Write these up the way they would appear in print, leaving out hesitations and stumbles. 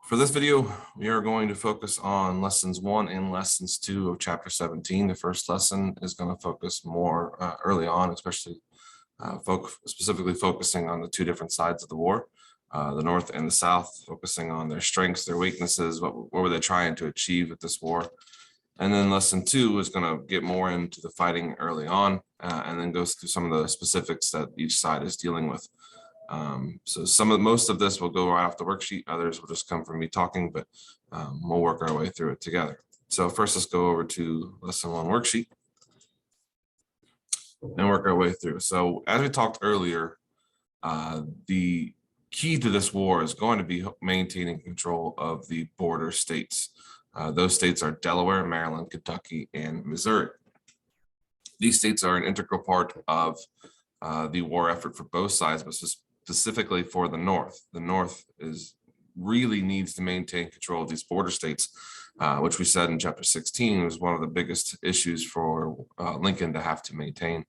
For this video, we are going to focus on lessons 1 and lessons 2 of chapter 17. The first lesson is going to focus more early on, especially specifically focusing on the two different sides of the war, the North and the South, focusing on their strengths, their weaknesses, what were they trying to achieve with this war. And then lesson 2 is going to get more into the fighting early on, and then goes through some of the specifics that each side is dealing with. So most of this will go right off the worksheet. Others will just come from me talking, but we'll work our way through it together. So first, let's go over to lesson 1 worksheet and work our way through. So as we talked earlier, the key to this war is going to be maintaining control of the border states. Those states are Delaware, Maryland, Kentucky, and Missouri. These states are an integral part of the war effort for both sides, but specifically for the North. The North really needs to maintain control of these border states, which we said in chapter 16 was one of the biggest issues for Lincoln to have to maintain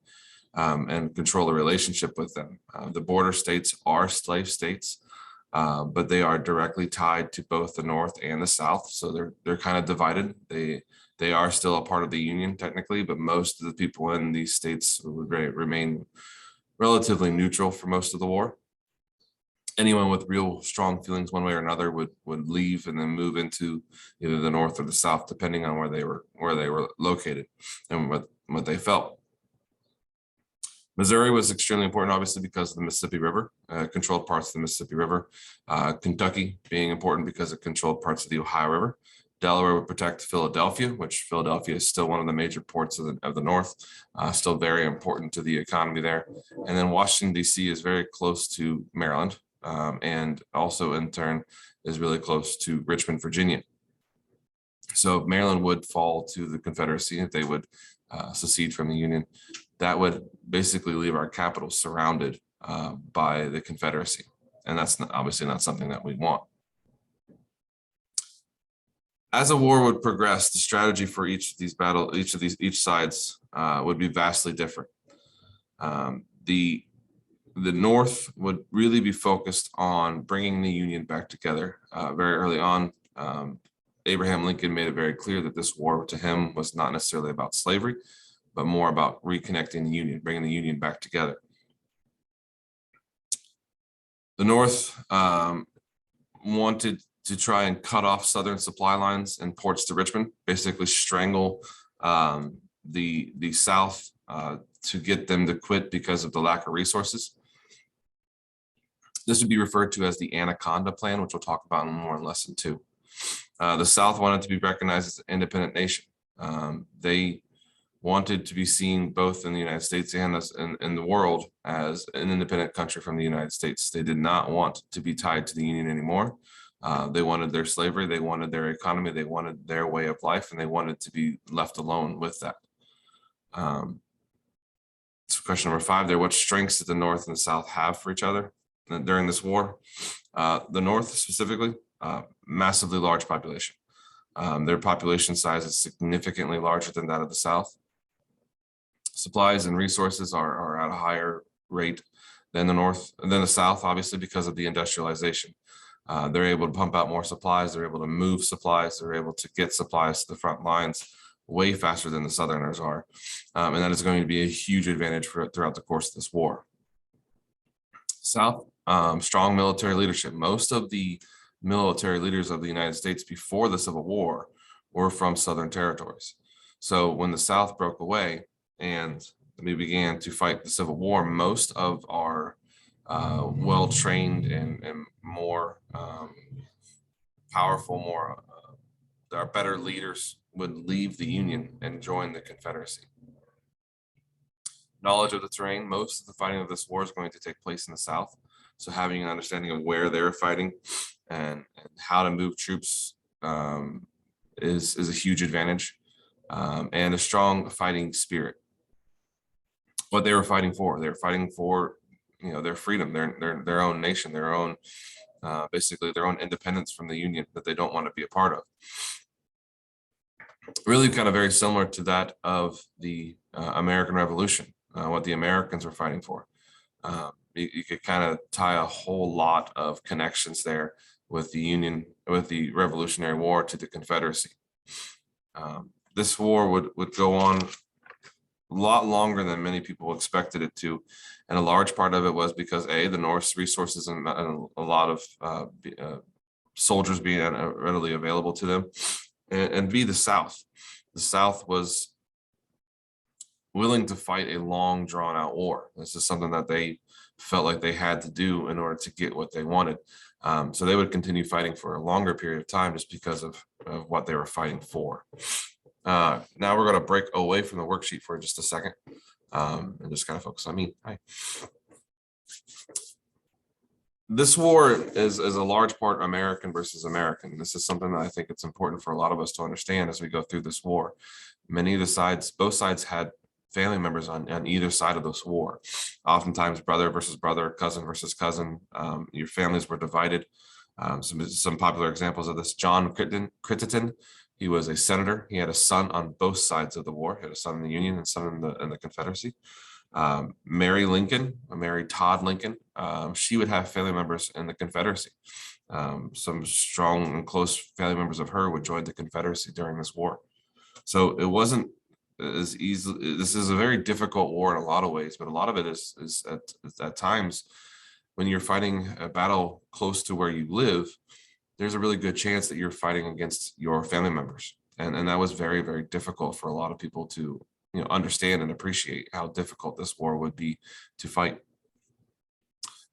and control the relationship with them. The border states are slave states, but they are directly tied to both the North and the South, so they're kind of divided. They are still a part of the Union technically, but most of the people in these states would remain relatively neutral for most of the war. Anyone with real strong feelings one way or another would leave and then move into either the North or the South, depending on where they were located and what they felt. Missouri was extremely important, obviously, because of the Mississippi River, controlled parts of the Mississippi River. Kentucky being important because it controlled parts of the Ohio River. Delaware would protect Philadelphia, which Philadelphia is still one of the major ports of the North, still very important to the economy there. And then Washington, D.C. is very close to Maryland, and also in turn is really close to Richmond, Virginia. So if Maryland would fall to the Confederacy, if they would secede from the Union, that would basically leave our capital surrounded by the Confederacy. And that's obviously not something that we want. As a war would progress, the strategy for each sides would be vastly different. The North would really be focused on bringing the Union back together very early on. Abraham Lincoln made it very clear that this war to him was not necessarily about slavery, but more about reconnecting the Union, bringing the Union back together. The North wanted to try and cut off Southern supply lines and ports to Richmond, basically strangle the South to get them to quit because of the lack of resources. This would be referred to as the Anaconda Plan, which we'll talk about more in lesson 2. The South wanted to be recognized as an independent nation. They wanted to be seen both in the United States and in the world as an independent country from the United States. They did not want to be tied to the Union anymore. They wanted their slavery, they wanted their economy, they wanted their way of life, and they wanted to be left alone with that. So question number 5 there, what strengths did the North and the South have for each other during this war? The North specifically, massively large population. Their population size is significantly larger than that of the South. Supplies and resources are at a higher rate than the South, obviously, because of the industrialization. They're able to pump out more supplies, they're able to move supplies, they're able to get supplies to the front lines way faster than the Southerners are. And that is going to be a huge advantage throughout the course of this war. South, strong military leadership. Most of the military leaders of the United States before the Civil War were from Southern territories. So when the South broke away and we began to fight the Civil War, most of our well-trained and more powerful, our better leaders would leave the Union and join the Confederacy. Knowledge of the terrain. Most of the fighting of this war is going to take place in the South. So having an understanding of where they're fighting and how to move troops is a huge advantage, and a strong fighting spirit. What they were fighting for their freedom, their own nation, their own basically their own independence from the Union that they don't want to be a part of. Really kind of very similar to that of the American Revolution, what the Americans were fighting for. you could kind of tie a whole lot of connections there with the Revolutionary War to the Confederacy. This war would go on a lot longer than many people expected it to. And a large part of it was because the North's resources and a lot of soldiers being readily available to them, and B, the South. The South was willing to fight a long drawn out war. This is something that they felt like they had to do in order to get what they wanted. So they would continue fighting for a longer period of time just because of what they were fighting for. Now we're going to break away from the worksheet for just a second and just kind of focus on me. Hi. This war is a large part American versus American. This is something that I think it's important for a lot of us to understand as we go through this war. Many of the sides, both sides had family members on either side of this war. Oftentimes brother versus brother, cousin versus cousin. Your families were divided. Some popular examples of this: John Crittenden. He was a senator. He had a son on both sides of the war. He had a son in the Union and son in the Confederacy. Mary Todd Lincoln, she would have family members in the Confederacy. Some strong and close family members of her would join the Confederacy during this war. So it wasn't as easy. This is a very difficult war in a lot of ways, but a lot of it is at times when you're fighting a battle close to where you live, there's a really good chance that you're fighting against your family members. And that was very, very difficult for a lot of people to understand and appreciate how difficult this war would be to fight.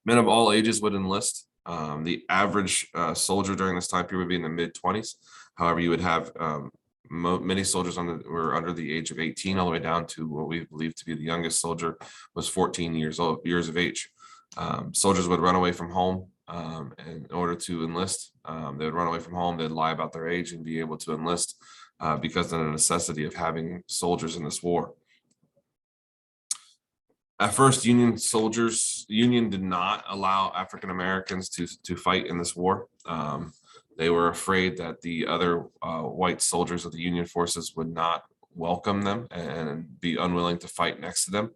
Men of all ages would enlist. The average soldier during this time period would be in the mid-20s. However, you would have many soldiers were under the age of 18, all the way down to what we believe to be the youngest soldier was 14 years of age. Soldiers would run away from home in order to enlist. They would run away from home. They'd lie about their age and be able to enlist because of the necessity of having soldiers in this war. At first, Union did not allow African Americans to fight in this war. They were afraid that the other white soldiers of the Union forces would not welcome them and be unwilling to fight next to them.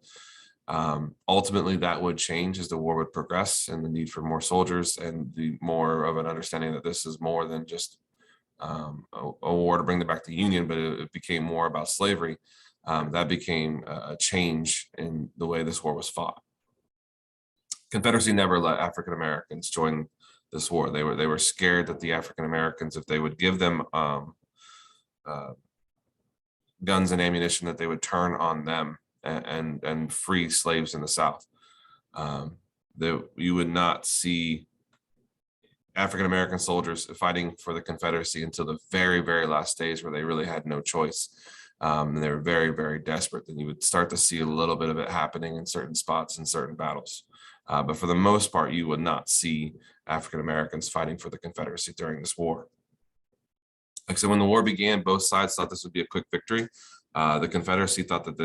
Ultimately, that would change as the war would progress and the need for more soldiers and the more of an understanding that this is more than just a war to bring them back to the Union, but it became more about slavery. That became a change in the way this war was fought. Confederacy never let African Americans join this war. They were scared that the African Americans, if they would give them guns and ammunition, that they would turn on them and free slaves in the South. You would not see African American soldiers fighting for the Confederacy until the very, very last days, where they really had no choice. And they were very, very desperate. Then you would start to see a little bit of it happening in certain spots in certain battles. But for the most part, you would not see African Americans fighting for the Confederacy during this war. Like I said, when the war began, both sides thought this would be a quick victory. The Confederacy thought that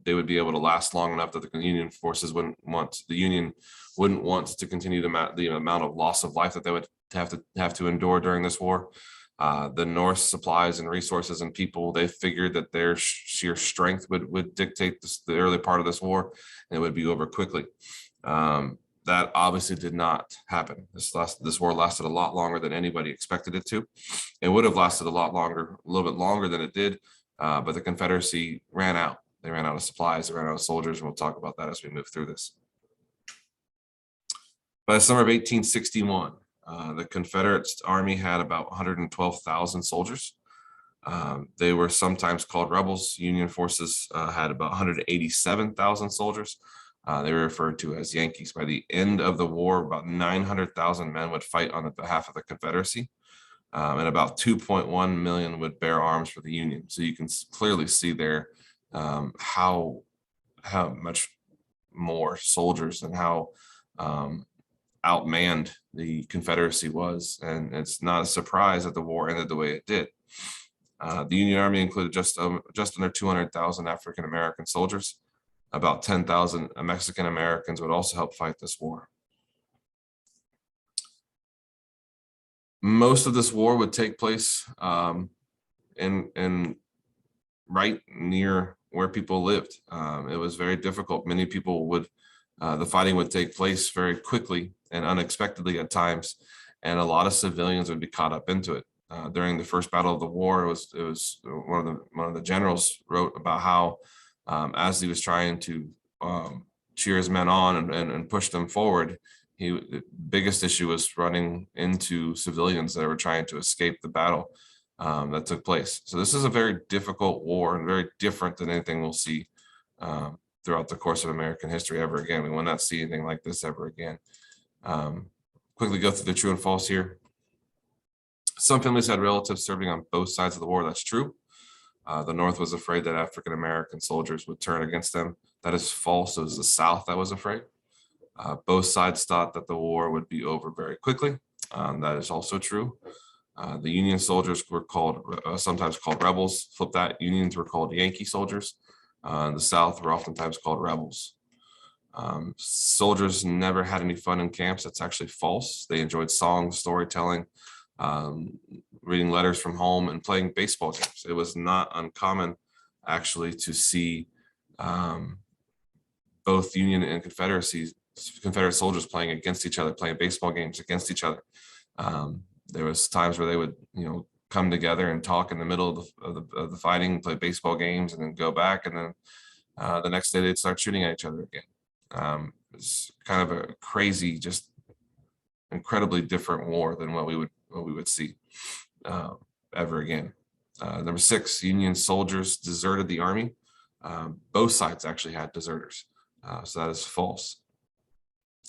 they would be able to last long enough that the Union forces wouldn't want to continue the amount of loss of life that they would have to endure during this war. The North's supplies and resources and people, they figured that their sheer strength would dictate the early part of this war, and it would be over quickly. That obviously did not happen. This war lasted a lot longer than anybody expected it to. It would have lasted a little bit longer than it did, but the Confederacy ran out. They ran out of supplies, they ran out of soldiers, and we'll talk about that as we move through this. By the summer of 1861, the Confederate Army had about 112,000 soldiers. They were sometimes called rebels. Union forces had about 187,000 soldiers. They were referred to as Yankees. By the end of the war, about 900,000 men would fight on behalf of the Confederacy, and about 2.1 million would bear arms for the Union. So you can clearly see there how much more soldiers and how outmanned the Confederacy was. And it's not a surprise that the war ended the way it did. The Union Army included just under 200,000 African American soldiers. About 10,000 Mexican Americans would also help fight this war. Most of this war would take place in right near where people lived. It was very difficult. Many people would The fighting would take place very quickly and unexpectedly at times, and a lot of civilians would be caught up into it. During the first battle of the war, it was one of the generals wrote about how as he was trying to cheer his men on and push them forward, the biggest issue was running into civilians that were trying to escape the battle that took place. So this is a very difficult war and very different than anything we'll see throughout the course of American history ever again. We will not see anything like this ever again. Quickly go through the true and false here. Some families had relatives serving on both sides of the war. That's true. The North was afraid that African-American soldiers would turn against them. That is false. It was the South that was afraid. Both sides thought that the war would be over very quickly. That is also true. The Union soldiers were sometimes called rebels. Flip that, Unions were called Yankee soldiers. The South were oftentimes called rebels. Soldiers never had any fun in camps. That's actually false. They enjoyed songs, storytelling, reading letters from home, and playing baseball games. It was not uncommon actually to see both Union and Confederate soldiers playing against each other, playing baseball games against each other. There was times where they would, come together and talk in the middle of the fighting, play baseball games, and then go back, and then the next day they'd start shooting at each other again. It's kind of a crazy, just incredibly different war than what we would see ever again. Number 6, Union soldiers deserted the army. Both sides actually had deserters, so that is false.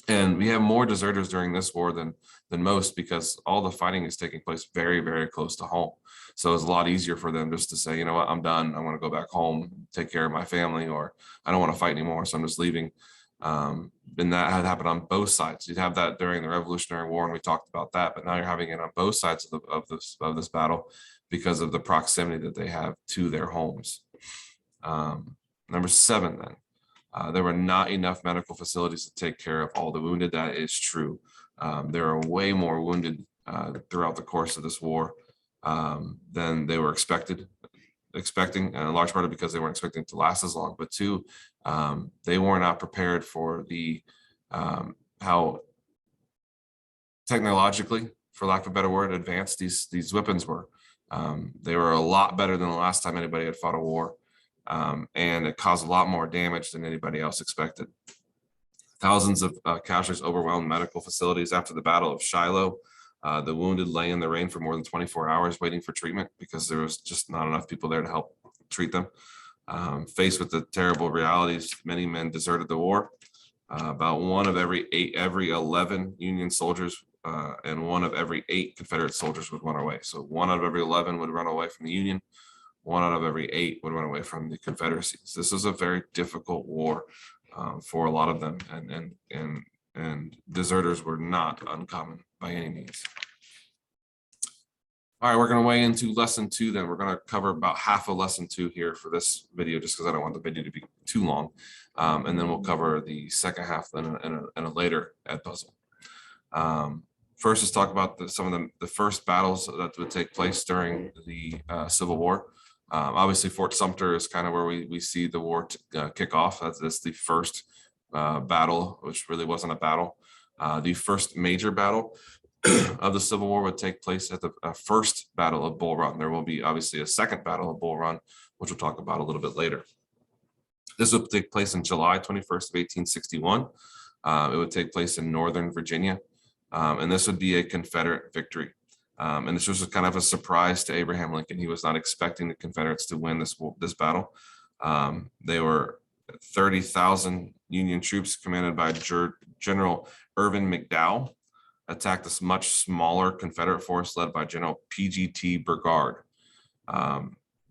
And we have more deserters during this war than most, because all the fighting is taking place very, very close to home. So it's a lot easier for them just to say, you know what, I'm done. I want to go back home, take care of my family, or I don't want to fight anymore, so I'm just leaving. And that had happened on both sides. You'd have that during the Revolutionary War, and we talked about that. But now you're having it on both sides of this battle because of the proximity that they have to their homes. Number 7, then. There were not enough medical facilities to take care of all the wounded. That is true. There are way more wounded throughout the course of this war than they were expecting, and a large part of it because they weren't expecting it to last as long. But 2, they were not prepared for the how technologically, for lack of a better word, advanced these weapons were. They were a lot better than the last time anybody had fought a war. And it caused a lot more damage than anybody else expected. Thousands of casualties overwhelmed medical facilities after the Battle of Shiloh. The wounded lay in the rain for more than 24 hours waiting for treatment because there was just not enough people there to help treat them. Faced with the terrible realities, many men deserted the war. About 1 of every 11 Union soldiers and 1 of every 8 Confederate soldiers would run away. So 1 out of every 11 would run away from the Union. 1 out of every 8 would run away from the Confederacy. So this was a very difficult war for a lot of them, and deserters were not uncommon by any means. All right, we're going to weigh into lesson 2. Then we're going to cover about half of lesson 2 here for this video, just because I don't want the video to be too long, and then we'll cover the second half in a later ed puzzle. First, let's talk about some of the first battles that would take place during the Civil War. Obviously, Fort Sumter is kind of where we see the war kick off. That's the first battle, which really wasn't a battle. The first major battle of the Civil War would take place at the first Battle of Bull Run. There will be obviously a second Battle of Bull Run, which we'll talk about a little bit later. This would take place on July 21st of 1861. It would take place in Northern Virginia, and this would be a Confederate victory. And this was kind of a surprise to Abraham Lincoln. He was not expecting the Confederates to win this battle. They were 30,000 Union troops commanded by General Irvin McDowell attacked this much smaller Confederate force led by General P.G.T. Burgard.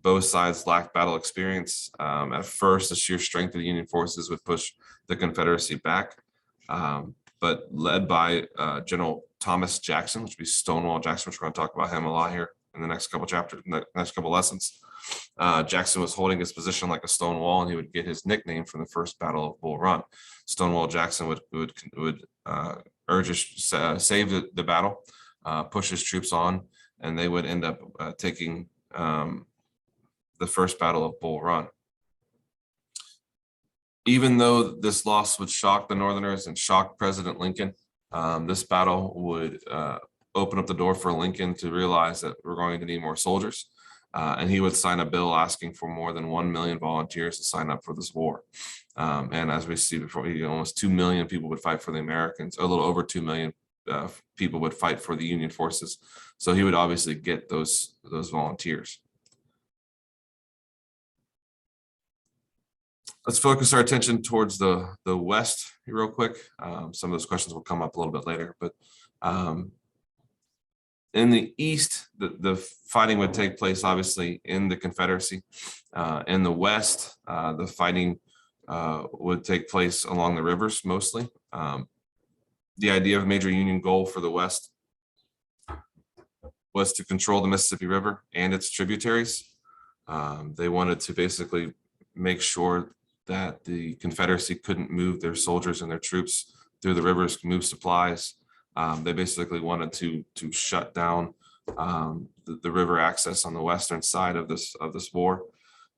Both sides lacked battle experience. At first, the sheer strength of the Union forces would push the Confederacy back. But led by General Thomas Jackson, which would be Stonewall Jackson, which we're going to talk about him a lot here in the next couple chapters, the next couple lessons. Jackson was holding his position like a stone wall, and he would get his nickname from the first Battle of Bull Run. Stonewall Jackson would save the battle, push his troops on, and they would end up taking the first Battle of Bull Run. Even though this loss would shock the Northerners and shock President Lincoln, this battle would open up the door for Lincoln to realize that we're going to need more soldiers. And he would sign a bill asking for more than 1 million volunteers to sign up for this war. And as we see before, almost 2 million people would fight for the Americans, a little over 2 million people would fight for the Union forces. So he would obviously get those volunteers. Let's focus our attention towards the West here real quick. Some of those questions will come up a little bit later, but in the East, the fighting would take place obviously in the Confederacy. In the West, the fighting would take place along the rivers mostly. The idea of a major Union goal for the West was to control the Mississippi River and its tributaries. They wanted to basically make sure that the Confederacy couldn't move their soldiers and their troops through the rivers, move supplies. They basically wanted to shut down the river access on the western side of this war.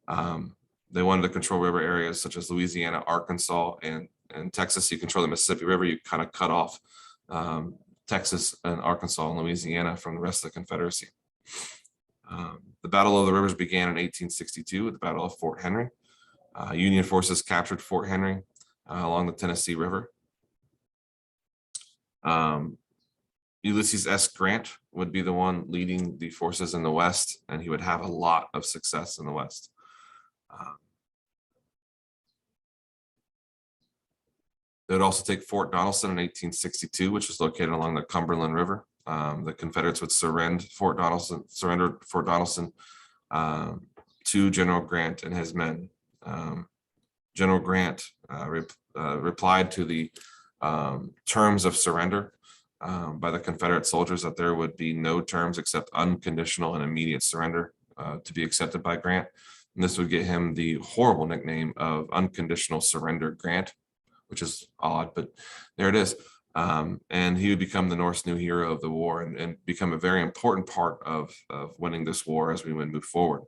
They wanted to control river areas such as Louisiana, Arkansas, and Texas. You control the Mississippi River, you kind of cut off Texas and Arkansas and Louisiana from the rest of the Confederacy. The Battle of the Rivers began in 1862 with the Battle of Fort Henry. Union forces captured Fort Henry along the Tennessee River. Ulysses S. Grant would be the one leading the forces in the West, and he would have a lot of success in the West. They would also take Fort Donelson in 1862, which was located along the Cumberland River. The Confederates would surrender Fort Donelson to General Grant and his men. General Grant replied to the terms of surrender by the Confederate soldiers that there would be no terms except unconditional and immediate surrender to be accepted by Grant. And this would get him the horrible nickname of Unconditional Surrender Grant, which is odd, but there it is. And he would become the North's new hero of the war and become a very important part of winning this war as we would move forward.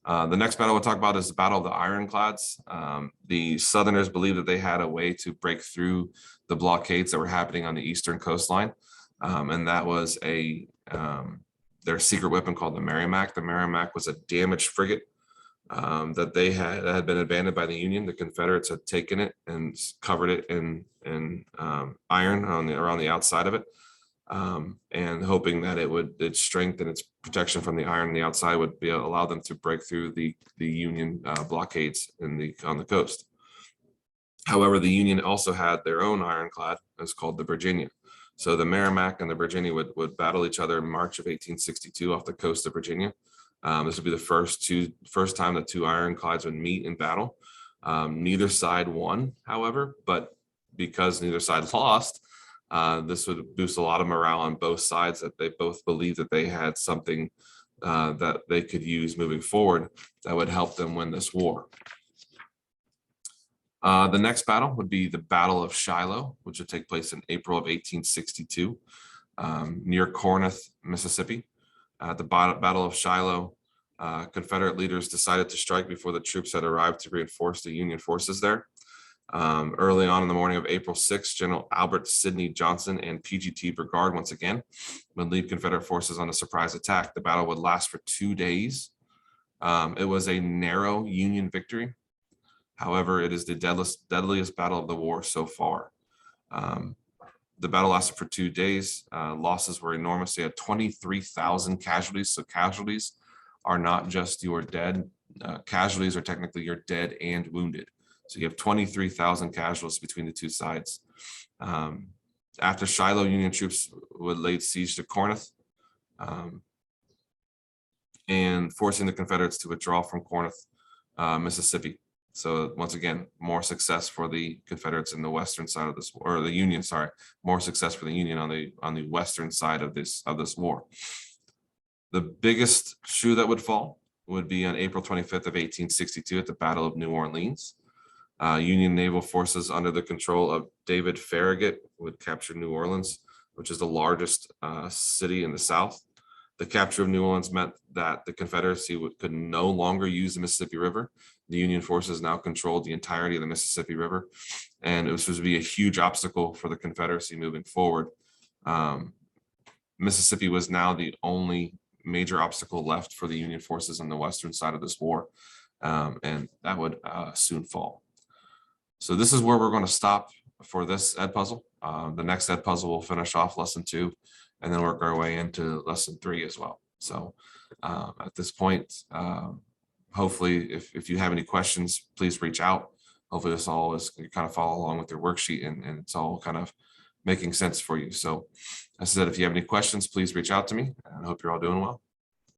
The next battle we'll talk about is the Battle of the Ironclads. The Southerners believed that they had a way to break through the blockades that were happening on the eastern coastline. And that was their secret weapon called the Merrimac. The Merrimac was a damaged frigate that had been abandoned by the Union. The Confederates had taken it and covered it in iron around the outside of it. And hoping that its strength and its protection from the iron on the outside would allow them to break through the Union blockades on the coast. However, the Union also had their own ironclad. It's called the Virginia. So the Merrimac and the Virginia would battle each other in March of 1862 off the coast of Virginia. This would be the first time the two ironclads would meet in battle. Neither side won, however, but because neither side lost, this would boost a lot of morale on both sides, that they both believed that they had something that they could use moving forward that would help them win this war. The next battle would be the Battle of Shiloh, which would take place in April of 1862 near Corinth, Mississippi. At the Battle of Shiloh, Confederate leaders decided to strike before the troops had arrived to reinforce the Union forces there. Early on in the morning of April 6th, General Albert Sidney Johnston and PGT Brigade once again would lead Confederate forces on a surprise attack. The battle would last for 2 days. It was a narrow Union victory. However, it is the deadliest battle of the war so far. The battle lasted for 2 days. Losses were enormous. They had 23,000 casualties. So casualties are not just your dead. Casualties are technically your dead and wounded. So you have 23,000 casualties between the two sides. After Shiloh, Union troops would lay siege to Corinth and forcing the Confederates to withdraw from Corinth, Mississippi. So once again, more success for the Confederates in the western side of this, or the Union, sorry, more success for the Union on the western side of this war. The biggest shoe that would fall would be on April 25th of 1862 at the Battle of New Orleans. Union naval forces under the control of David Farragut would capture New Orleans, which is the largest city in the South. The capture of New Orleans meant that the Confederacy could no longer use the Mississippi River. The Union forces now controlled the entirety of the Mississippi River, and it was supposed to be a huge obstacle for the Confederacy moving forward. Mississippi was now the only major obstacle left for the Union forces on the western side of this war, and that would soon fall. So this is where we're going to stop for this Ed puzzle. The next Ed puzzle will finish off lesson 2 and then work our way into lesson 3 as well. So at this point, hopefully if you have any questions, please reach out. Hopefully this all is, you kind of follow along with your worksheet and it's all kind of making sense for you. So as I said, if you have any questions, please reach out to me, and I hope you're all doing well.